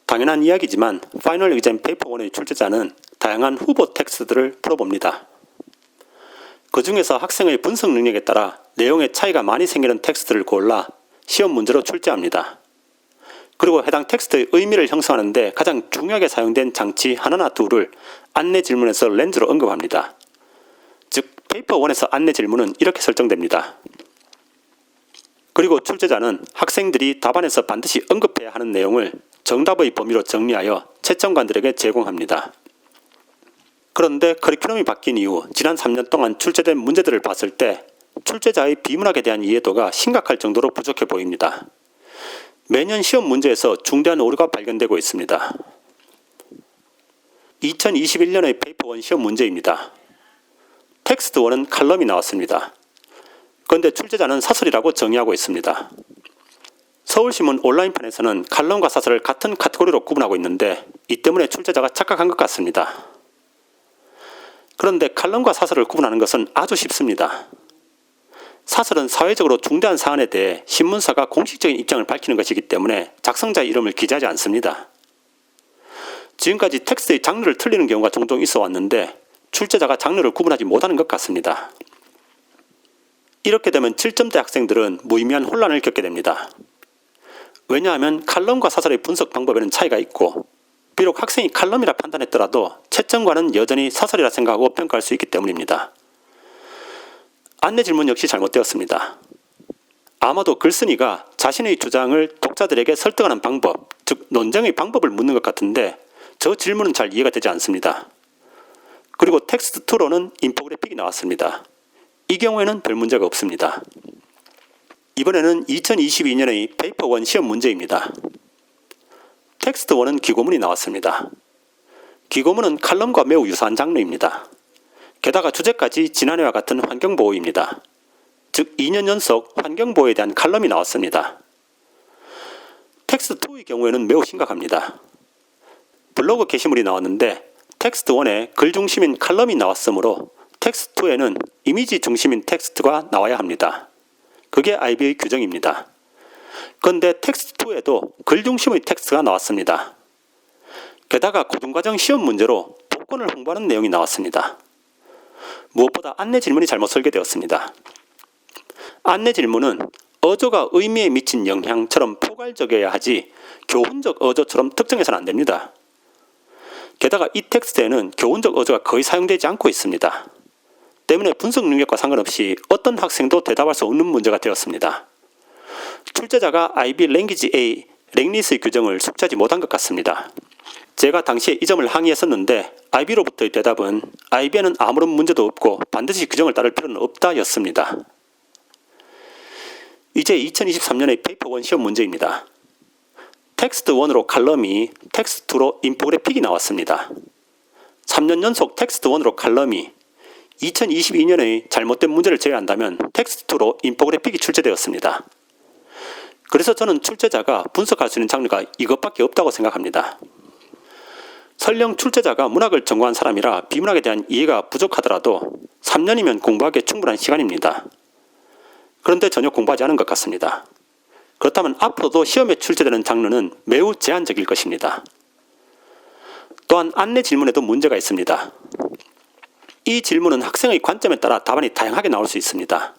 당연한 이야기지만 파이널 exam 페이퍼 1의 출제자는 다양한 후보 텍스트들을 풀어봅니다. 그 중에서 학생의 분석 능력에 따라 내용의 차이가 많이 생기는 텍스트를 골라 시험 문제로 출제합니다. 그리고 해당 텍스트의 의미를 형성하는 데 가장 중요하게 사용된 장치 하나나 둘을 안내 질문에서 렌즈로 언급합니다. 즉 페이퍼 1에서 안내 질문은 이렇게 설정됩니다. 그리고 출제자는 학생들이 답안에서 반드시 언급해야 하는 내용을 정답의 범위로 정리하여 채점관들에게 제공합니다. 그런데 커리큘럼이 바뀐 이후 지난 3년 동안 출제된 문제들을 봤을 때 출제자의 비문학에 대한 이해도가 심각할 정도로 부족해 보입니다. 매년 시험 문제에서 중대한 오류가 발견되고 있습니다. 2021년의 페이퍼 1 시험 문제입니다. 텍스트 1은 칼럼이 나왔습니다. 그런데 출제자는 사설이라고 정의하고 있습니다. 서울신문 온라인판에서는 칼럼과 사설을 같은 카테고리로 구분하고 있는데 이 때문에 출제자가 착각한 것 같습니다. 그런데 칼럼과 사설을 구분하는 것은 아주 쉽습니다. 사설은 사회적으로 중대한 사안에 대해 신문사가 공식적인 입장을 밝히는 것이기 때문에 작성자의 이름을 기재하지 않습니다. 지금까지 텍스트의 장르를 틀리는 경우가 종종 있어 왔는데 출제자가 장르를 구분하지 못하는 것 같습니다. 이렇게 되면 7점대 학생들은 무의미한 혼란을 겪게 됩니다. 왜냐하면 칼럼과 사설의 분석 방법에는 차이가 있고 비록 학생이 칼럼이라 판단했더라도 채점관은 여전히 사설이라 생각하고 평가할 수 있기 때문입니다. 안내 질문 역시 잘못되었습니다. 아마도 글쓴이가 자신의 주장을 독자들에게 설득하는 방법, 즉 논쟁의 방법을 묻는 것 같은데 저 질문은 잘 이해가 되지 않습니다. 그리고 텍스트 2로는 인포그래픽이 나왔습니다. 이 경우에는 별 문제가 없습니다. 이번에는 2022년의 페이퍼 1 시험 문제입니다. 텍스트 1은 기고문이 나왔습니다. 기고문은 칼럼과 매우 유사한 장르입니다. 게다가 주제까지 지난해와 같은 환경보호입니다. 즉 2년 연속 환경보호에 대한 칼럼이 나왔습니다. 텍스트 2의 경우에는 매우 심각합니다. 블로그 게시물이 나왔는데 텍스트 1에 글 중심인 칼럼이 나왔으므로 텍스트 2에는 이미지 중심인 텍스트가 나와야 합니다. 그게 IB의 규정입니다. 그런데 텍스트 2에도 글 중심의 텍스트가 나왔습니다. 게다가 고등과정 시험 문제로 복권을 홍보하는 내용이 나왔습니다. 무엇보다 안내 질문이 잘못 설계되었습니다. 안내 질문은 어조가 의미에 미친 영향처럼 포괄적이어야 하지 교훈적 어조처럼 특정해서는 안 됩니다. 게다가 이 텍스트에는 교훈적 어조가 거의 사용되지 않고 있습니다. 때문에 분석 능력과 상관없이 어떤 학생도 대답할 수 없는 문제가 되었습니다. 출제자가 IB 랭귀지 A, 랭리스의 규정을 숙지하지 못한 것 같습니다. 제가 당시에 이 점을 항의했었는데 IB로부터의 대답은 IB에는 아무런 문제도 없고 반드시 규정을 따를 필요는 없다 였습니다. 이제 2023년의 페이퍼 1 시험 문제입니다. 텍스트 1으로 칼럼이, 텍스트 2로 인포그래픽이 나왔습니다. 3년 연속 텍스트 1으로 칼럼이, 2022년의 잘못된 문제를 제외한다면 텍스트 2로 인포그래픽이 출제되었습니다. 그래서 저는 출제자가 분석할 수 있는 장르가 이것밖에 없다고 생각합니다. 설령 출제자가 문학을 전공한 사람이라 비문학에 대한 이해가 부족하더라도 3년이면 공부하기에 충분한 시간입니다. 그런데 전혀 공부하지 않은 것 같습니다. 그렇다면 앞으로도 시험에 출제되는 장르는 매우 제한적일 것입니다. 또한 안내 질문에도 문제가 있습니다. 이 질문은 학생의 관점에 따라 답안이 다양하게 나올 수 있습니다.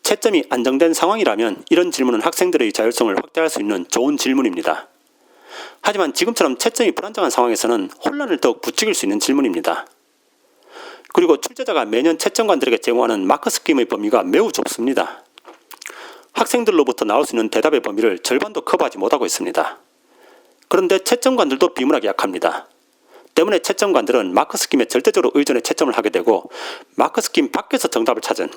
채점이 안정된 상황이라면 이런 질문은 학생들의 자율성을 확대할 수 있는 좋은 질문입니다. 하지만 지금처럼 채점이 불안정한 상황에서는 혼란을 더욱 부추길 수 있는 질문입니다. 그리고 출제자가 매년 채점관들에게 제공하는 마크 스킴의 범위가 매우 좁습니다. 학생들로부터 나올 수 있는 대답의 범위를 절반도 커버하지 못하고 있습니다. 그런데 채점관들도 비문학이 약합니다. 때문에 채점관들은 마크 스킴에 절대적으로 의존해 채점을 하게 되고 마크 스킴 밖에서 정답을 찾은,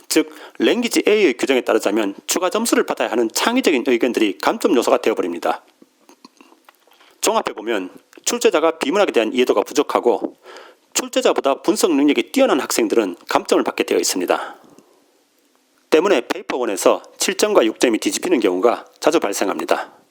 즉 랭귀지 A의 규정에 따르자면 추가 점수를 받아야 하는 창의적인 의견들이 감점 요소가 되어버립니다. 종합해보면 출제자가 비문학에 대한 이해도가 부족하고 출제자보다 분석 능력이 뛰어난 학생들은 감점을 받게 되어 있습니다. 때문에 페이퍼 1에서 7점과 6점이 뒤집히는 경우가 자주 발생합니다.